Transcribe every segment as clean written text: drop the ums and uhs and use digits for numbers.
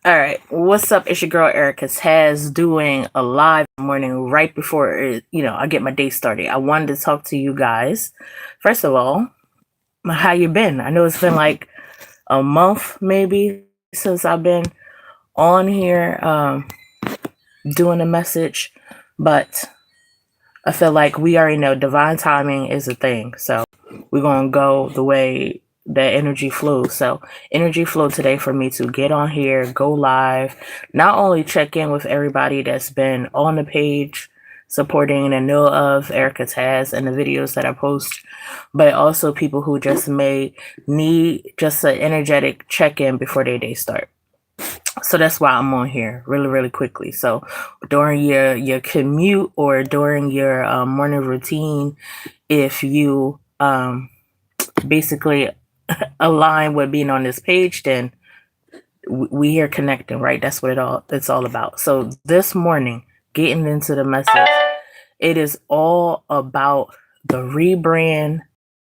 All right, what's up? It's your girl Erica Taz doing a live morning right before I get my day started. I wanted to talk to you guys. First of all, how you been? I know it's been like a month maybe since I've been on here doing a message, but I feel like we already know divine timing is a thing. So we're gonna go the way that energy flows. So energy flow today for me to get on here, go live, not only check in with everybody that's been on the page supporting and know of Erica Taz and the videos that I post, but also people who just may need just an energetic check-in before their day start. So that's why I'm on here really, really quickly. So during your commute or during your morning routine, if you basically align with being on this page, then we here connecting, right? That's what it's all about. So this morning, getting into the message, it is all about the rebrand,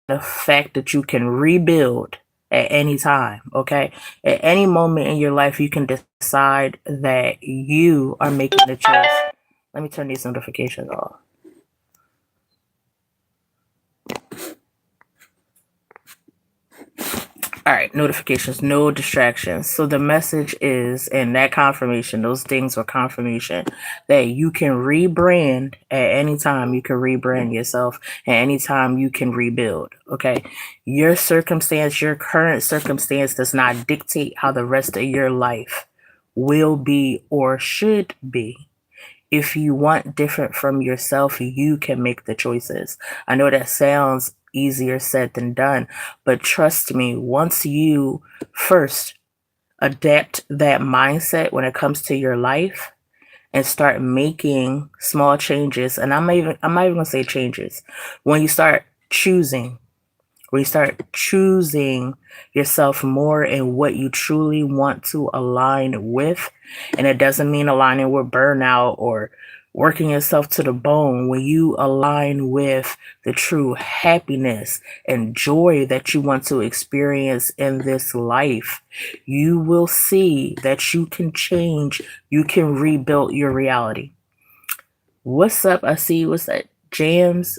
the fact that you can rebuild at any time, okay? At any moment in your life, you can decide that you are making the choice. Let me turn these notifications off. All right, notifications, no distractions. So the message is, and that confirmation, those things were confirmation that you can rebrand at any time. You can rebrand yourself at any time. You can rebuild. Okay. Your circumstance, your current circumstance does not dictate how the rest of your life will be or should be. If you want different from yourself, you can make the choices. I know that sounds easier said than done, but trust me, once you first adapt that mindset when it comes to your life and start making small changes, and I'm not even gonna say changes, when you start choosing yourself more and what you truly want to align with. And it doesn't mean aligning with burnout or working yourself to the bone. When you align with the true happiness and joy that you want to experience in this life, you will see that you can change, you can rebuild your reality. What's up? I see, what's that? James.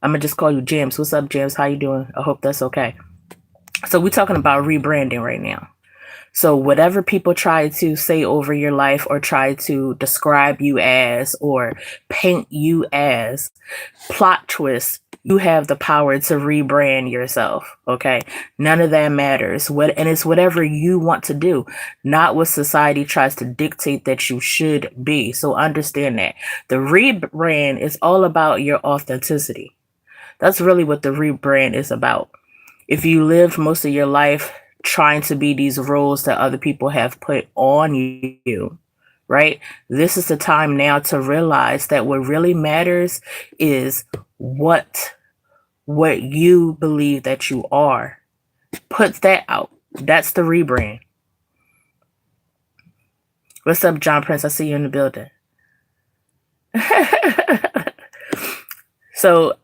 I'm gonna just call you James. What's up, James? How you doing? I hope that's okay. So we're talking about rebranding right now. So whatever people try to say over your life or try to describe you as or paint you as, plot twist, you have the power to rebrand yourself. Okay. None of that matters. And it's whatever you want to do, not what society tries to dictate that you should be. So understand that the rebrand is all about your authenticity. That's really what the rebrand is about. If you lived most of your life trying to be these roles that other people have put on you, right? This is the time now to realize that what really matters is what you believe that you are. Put that out. That's the rebrand. What's up, John Prince? I see you in the building. So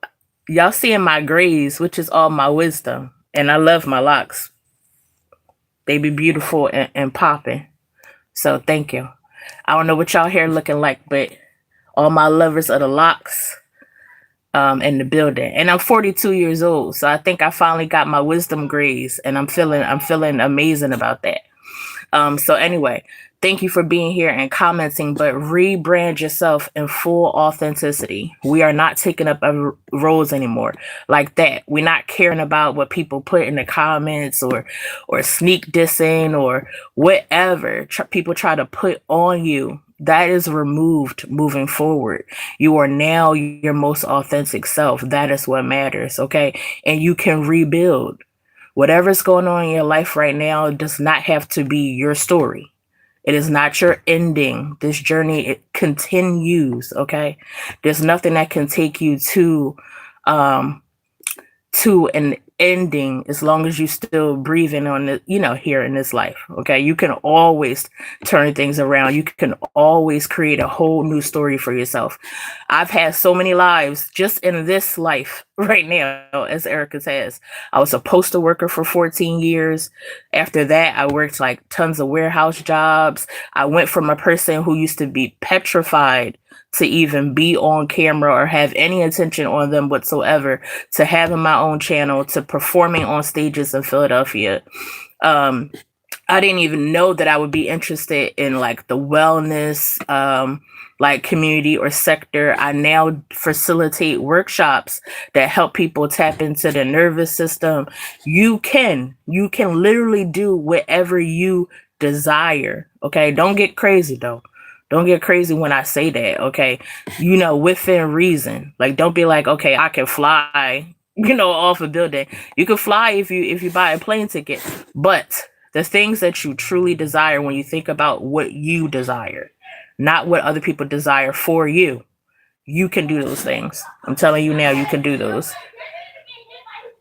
y'all seeing my grays, which is all my wisdom. And I love my locks. They be beautiful and popping. So thank you. I don't know what y'all hair looking like, but all my lovers of the locks in the building. And I'm 42 years old. So I think I finally got my wisdom grays and I'm feeling amazing about that. So anyway, thank you for being here and commenting, but rebrand yourself in full authenticity. We are not taking up roles anymore like that. We're not caring about what people put in the comments or sneak dissing or whatever people try to put on you. That is removed moving forward. You are now your most authentic self. That is what matters. Okay. And you can rebuild. Whatever's going on in your life right now does not have to be your story. It is not your ending. This journey, it continues, okay? There's nothing that can take you to an ending as long as you still breathing on the, here in this life. Okay. You can always turn things around. You can always create a whole new story for yourself. I've had so many lives just in this life right now, as Erica's has. I was a postal worker for 14 years. After that, I worked like tons of warehouse jobs. I went from a person who used to be petrified to even be on camera or have any attention on them whatsoever, to having my own channel, to performing on stages in Philadelphia. I didn't even know that I would be interested in like the wellness, like community or sector. I now facilitate workshops that help people tap into the nervous system. You can literally do whatever you desire. Okay. Don't get crazy though. Don't get crazy when I say that, okay? Within reason. Like, don't be like, okay, I can fly, off a building. You can fly if you buy a plane ticket. But the things that you truly desire, when you think about what you desire, not what other people desire for you, you can do those things. I'm telling you now, you can do those.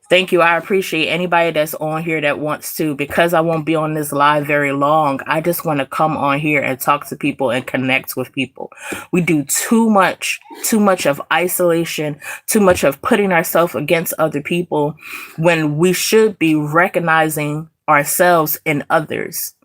Thank you. I appreciate anybody that's on here that wants to, because I won't be on this live very long. I just want to come on here and talk to people and connect with people. We do too much of isolation, too much of putting ourselves against other people, when we should be recognizing ourselves in others.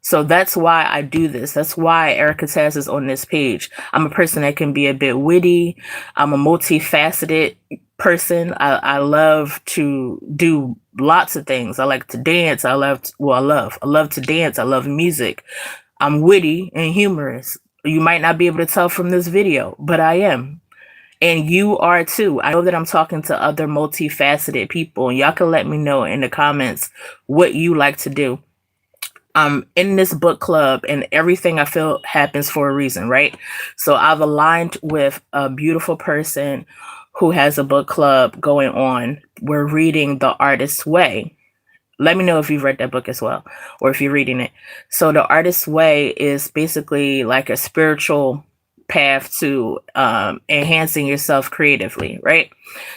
So that's why I do this. That's why Erica Taz is on this page. I'm a person that can be a bit witty. I'm a multifaceted person. I love to do lots of things. I like to dance. I love to dance. I love music. I'm witty and humorous. You might not be able to tell from this video, but I am. And you are too. I know that I'm talking to other multifaceted people, and y'all can let me know in the comments what you like to do. I'm in this book club, and everything I feel happens for a reason, right? So I've aligned with a beautiful person who has a book club going on. We're reading The Artist's Way. Let me know if you've read that book as well, or if you're reading it. So The Artist's Way is basically like a spiritual path to enhancing yourself creatively, right?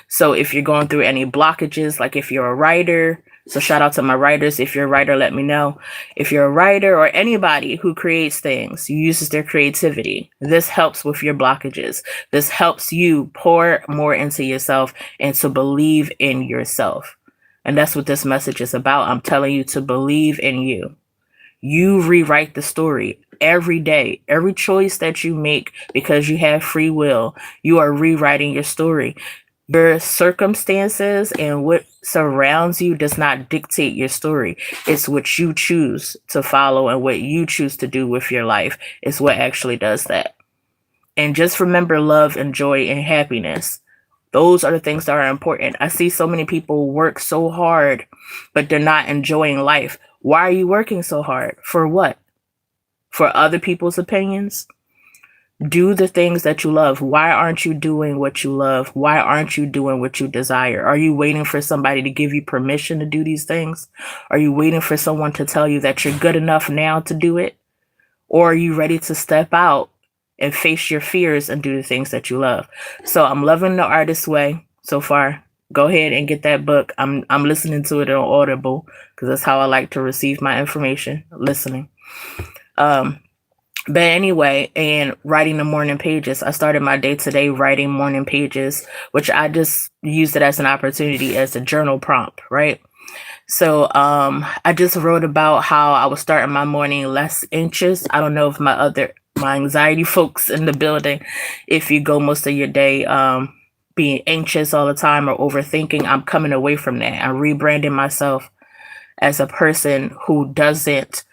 So if you're going through any blockages, like if you're a writer, so shout out to my writers. If you're a writer, let me know. If you're a writer or anybody who creates things, uses their creativity, this helps with your blockages. This helps you pour more into yourself and to believe in yourself. And that's what this message is about. I'm telling you to believe in you. You rewrite the story every day. Every choice that you make, because you have free will, you are rewriting your story. Your circumstances and what surrounds you does not dictate your story. It's what you choose to follow and what you choose to do with your life is what actually does that. And just remember love and joy and happiness. Those are the things that are important. I see so many people work so hard, but they're not enjoying life. Why are you working so hard? For what? For other people's opinions? Do the things that you love. Why aren't you doing what you love? Why aren't you doing what you desire? Are you waiting for somebody to give you permission to do these things? Are you waiting for someone to tell you that you're good enough now to do it? Or are you ready to step out and face your fears and do the things that you love? So I'm loving The Artist's Way so far. Go ahead and get that book. I'm listening to it on Audible because that's how I like to receive my information, listening. But anyway, and writing the morning pages, I started my day today writing morning pages, which I just used it as an opportunity as a journal prompt, right? So I just wrote about how I was starting my morning less anxious. I don't know if my anxiety folks in the building, if you go most of your day being anxious all the time or overthinking, I'm coming away from that. I'm rebranding myself as a person who doesn't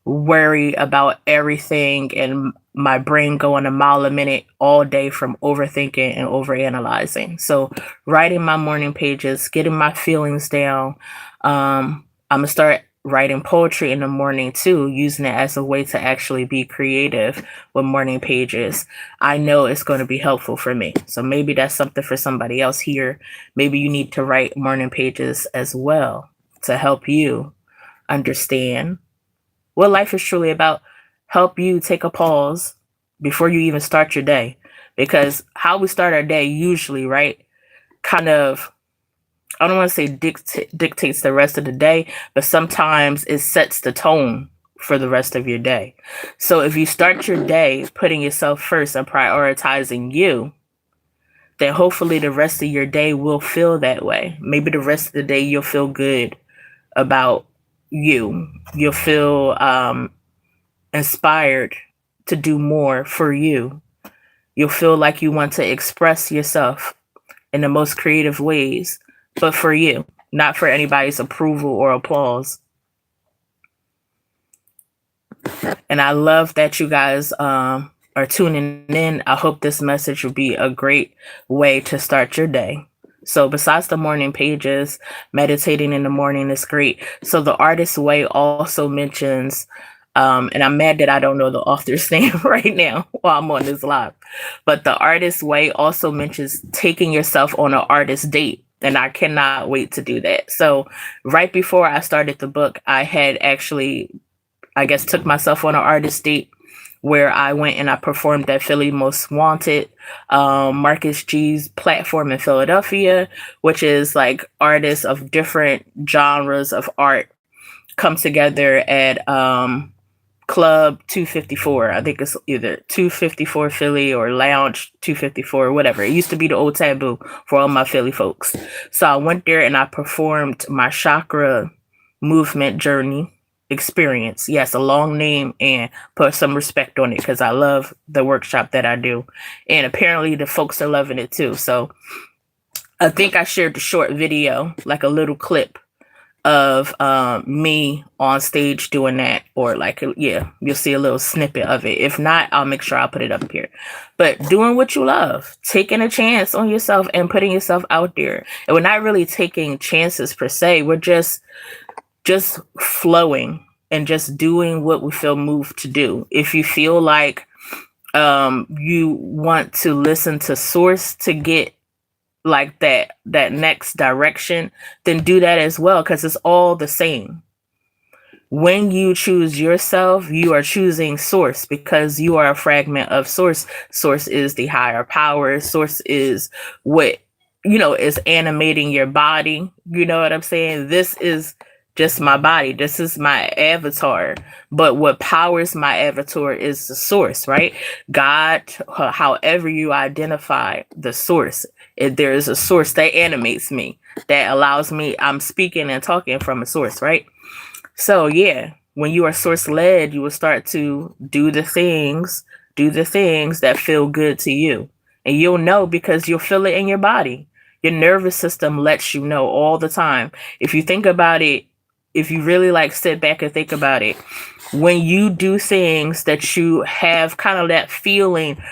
worry about everything and my brain going a mile a minute all day from overthinking and overanalyzing. So writing my morning pages, getting my feelings down. I'm gonna start writing poetry in the morning too, using it as a way to actually be creative with morning pages. I know it's going to be helpful for me. So maybe that's something for somebody else here. Maybe you need to write morning pages as well to help you understand what life is truly about, help you take a pause before you even start your day. Because how we start our day usually, right, kind of I don't want to say dictates the rest of the day, but sometimes it sets the tone for the rest of your day. So if you start your day putting yourself first and prioritizing you, then hopefully the rest of your day will feel that way. Maybe the rest of the day you'll feel good about you. You'll feel inspired to do more for you. You'll feel like you want to express yourself in the most creative ways, but for you, not for anybody's approval or applause. And I love that you guys are tuning in. I hope this message will be a great way to start your day. So besides the morning pages, meditating in the morning is great. So the Artist's Way also mentions, and I'm mad that I don't know the author's name right now while I'm on this live, but the Artist's Way also mentions taking yourself on an artist date. And I cannot wait to do that. So right before I started the book, I had actually, I guess, took myself on an artist date where I went and I performed at Philly Most Wanted, Marcus G's platform in Philadelphia, which is like artists of different genres of art come together at Club 254. I think it's either 254 Philly or Lounge 254, whatever. It used to be the old Taboo for all my Philly folks. So I went there and I performed my chakra movement journey experience. Yes, a long name, and put some respect on it because I love the workshop that I do. And apparently the folks are loving it too. So I think I shared the short video, like a little clip of me on stage doing that, or like, yeah, you'll see a little snippet of it. If not, I'll make sure I'll put it up here. But doing what you love, taking a chance on yourself and putting yourself out there. And we're not really taking chances per se. We're just flowing and just doing what we feel moved to do. If you feel like you want to listen to source to get like that next direction, then do that as well, because it's all the same. When you choose yourself, you are choosing source because you are a fragment of source. Source is the higher power. Source is what, is animating your body. You know what I'm saying? This is just my body. This is my avatar. But what powers my avatar is the source, right? God, however you identify the source. If there is a source that animates me, that allows me, I'm speaking and talking from a source, right? So yeah, when you are source led, you will start to do the things that feel good to you. And you'll know because you'll feel it in your body. Your nervous system lets you know all the time. If you think about it, if you really like sit back and think about it, when you do things that you have kind of that feeling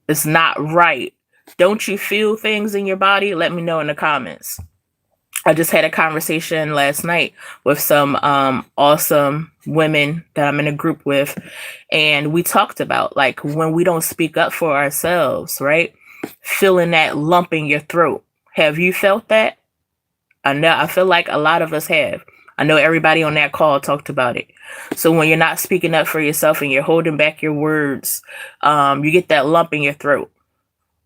is not right, don't you feel things in your body? Let me know in the comments. I just had a conversation last night with some awesome women that I'm in a group with. And we talked about like when we don't speak up for ourselves, right? Feeling that lump in your throat. Have you felt that? I feel like a lot of us have. I know everybody on that call talked about it. So when you're not speaking up for yourself and you're holding back your words, you get that lump in your throat.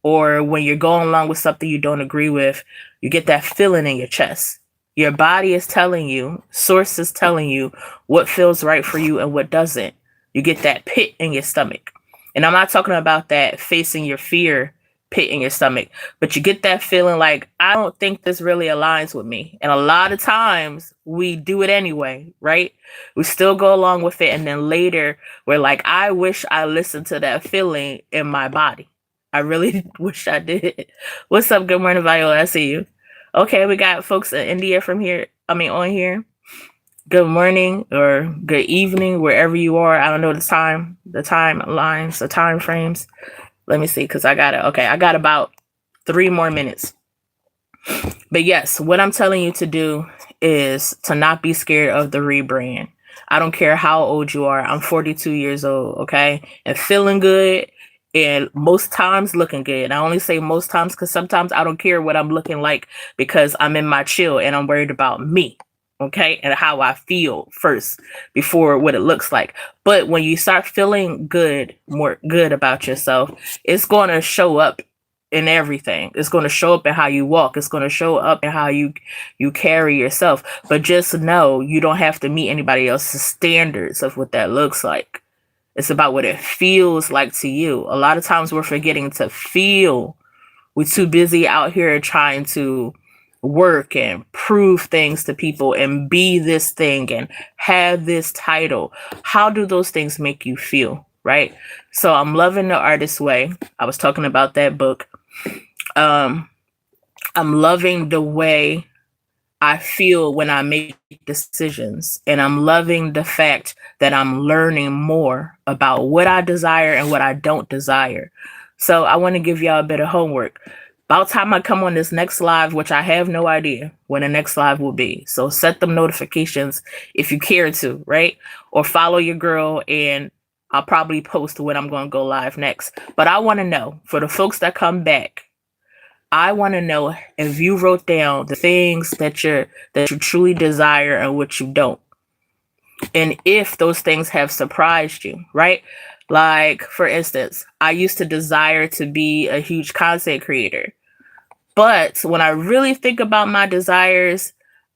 Or when you're going along with something you don't agree with, you get that feeling in your chest. Your body is telling you, source is telling you what feels right for you and what doesn't. You get that pit in your stomach. And I'm not talking about that facing your fear pit in your stomach, but you get that feeling like, I don't think this really aligns with me. And a lot of times we do it anyway, right? We still go along with it. And then later we're like, I wish I listened to that feeling in my body. I really wish I did. What's up? Good morning, Viola. I see you. Okay, we got folks in India on here. Good morning or good evening, wherever you are. I don't know the timelines, the time frames. Let me see, because I got about 3 more minutes. But yes, what I'm telling you to do is to not be scared of the rebrand. I don't care how old you are. I'm 42 years old, okay? And feeling good. And most times looking good. I only say most times because sometimes I don't care what I'm looking like because I'm in my chill and I'm worried about me, okay? And how I feel first before what it looks like. But when you start feeling more good about yourself, it's going to show up in everything. It's going to show up in how you walk. It's going to show up in how you carry yourself. But just know you don't have to meet anybody else's standards of what that looks like. It's about what it feels like to you. A lot of times we're forgetting to feel. We're too busy out here trying to work and prove things to people and be this thing and have this title. How do those things make you feel? Right? So I'm loving The Artist's Way. I was talking about that book. I'm loving the way I feel when I make decisions. And I'm loving the fact that I'm learning more about what I desire and what I don't desire. So I want to give y'all a bit of homework. About time I come on this next live, which I have no idea when the next live will be. So set them notifications if you care to, right? Or follow your girl and I'll probably post when I'm going to go live next. But I want to know, for the folks that come back, I want to know if you wrote down the things that you truly desire and what you don't. And if those things have surprised you, right? Like, for instance, I used to desire to be a huge content creator. But when I really think about my desires,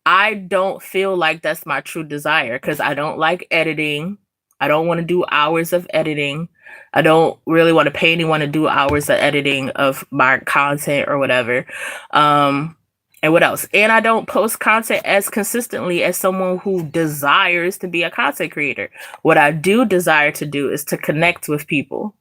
I don't feel like that's my true desire because I don't like editing. I don't want to do hours of editing. I don't really want to pay anyone to do hours of editing of my content or whatever. And what else? And I don't post content as consistently as someone who desires to be a content creator. What I do desire to do is to connect with people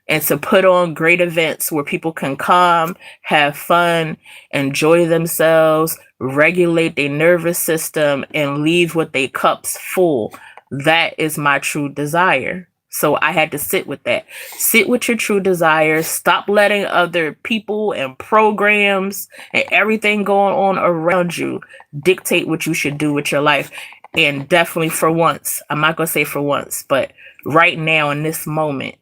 and to put on great events where people can come, have fun, enjoy themselves, regulate their nervous system, and leave with their cups full. That is my true desire. So I had to sit with that. Sit with your true desires. Stop letting other people and programs and everything going on around you dictate what you should do with your life. And definitely for once, I'm not going to say for once, but right now in this moment,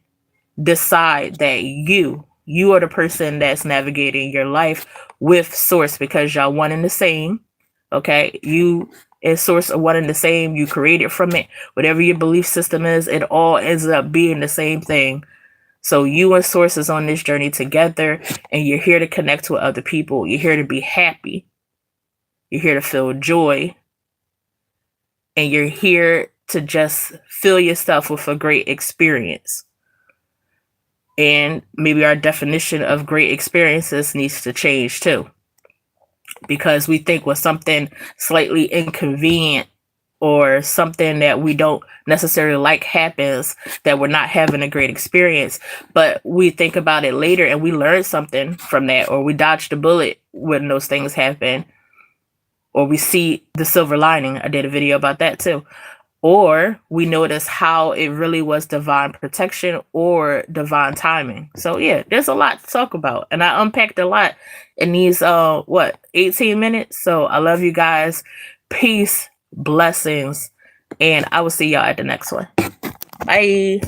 decide that you are the person that's navigating your life with Source because y'all one and the same. Okay, you and Source are one and the same. You created from it. Whatever your belief system is, it all ends up being the same thing. So you and Source is on this journey together, and you're here to connect with other people. You're here to be happy. You're here to feel joy. And you're here to just fill yourself with a great experience. And maybe our definition of great experiences needs to change too. Because we think when something slightly inconvenient or something that we don't necessarily like happens, that we're not having a great experience. But we think about it later and we learn something from that, or we dodged a bullet when those things happen, or we see the silver lining. I did a video about that too. Or we notice how it really was divine protection or divine timing. So yeah, there's a lot to talk about. And I unpacked a lot in these 18 minutes. So I love you guys. Peace, blessings, and I will see y'all at the next one. Bye.